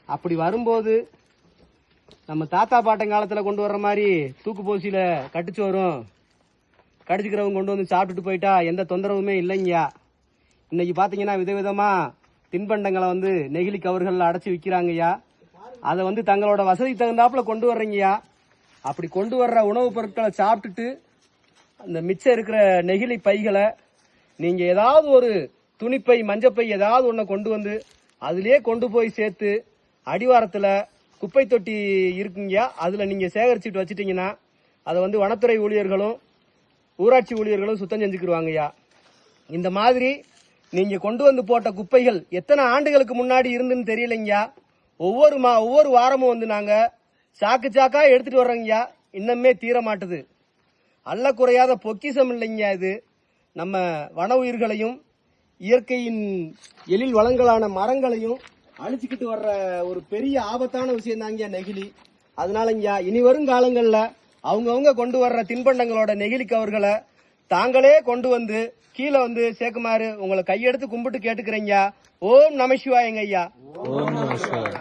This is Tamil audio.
அப்படி வரும்போது நம்ம தாத்தா பாட்டங்காலத்துல கொண்டு வர்ற மாதிரி தூக்கு போசியில கட்டுச்சோறும் கடிச்சுக்கிறவங்க கொண்டு வந்து சாப்பிட்டுட்டு போயிட்டா எந்த தொந்தரவுமே இல்லைங்கய்யா. இன்னைக்கு பாத்தீங்கன்னா விதவிதமா தின்பண்டங்களை வந்து நெகிழி கவர்கள்ல அடைச்சி விற்கிறாங்கய்யா. அதை வந்து தங்களோட வசதி தகுந்தாப்புல கொண்டு வர்றீங்கய்யா. அப்படி கொண்டு வர்ற உணவுப் பொருட்களை சாப்பிட்டுட்டு அந்த மிச்சம் இருக்கிற நெகிழி பைகளை நீங்க ஏதாவது ஒரு துணிப்பை மஞ்சப்பை ஏதாவது ஒண்ணு கொண்டு வந்து அதுலயே கொண்டு போய் சேர்த்து அடிவாரத்துல குப்பை தொட்டி இருக்குங்கய்யா, அதுல நீங்க சேகரிச்சுட்டு வச்சிட்டீங்கன்னா அதை வந்து வனத்துறை ஊழியர்களும் ஊராட்சி ஊழியர்களும் சுத்தம் செஞ்சுக்கிடுவாங்கய்யா. இந்த மாதிரி நீங்க கொண்டு வந்து போட்ட குப்பைகள் எத்தனை ஆண்டுகளுக்கு முன்னாடி இருந்துன்னு தெரியலைங்கய்யா. ஒவ்வொரு வாரமும் வந்து நாங்க சாக்கு சாக்கா எடுத்துட்டு வர்றோங்கய்யா. இன்னுமே தீர மாட்டுது. அல்ல குறையாத பொக்கிசம் இல்லைங்க. இது நம்ம வன உயிர்களையும் இயற்கையின் எழில் வளங்களான மரங்களையும் அழிச்சுக்கிட்டு வர்ற ஒரு பெரிய ஆபத்தான விஷயம் தாங்க நெகிழி. அதனாலங்கய்யா இனி வரும் காலங்கள்ல அவங்கவுங்க கொண்டு வர்ற தின்பண்டங்களோட நெகிழி கவர்களை தாங்களே கொண்டு வந்து கீழே வந்து சேர்க்குமாறு உங்களை கையெடுத்து கும்பிட்டு கேட்டுக்கிறீங்க. ஓம் நம சிவாயங்க ஐயா. ஓம் நம சிவாய.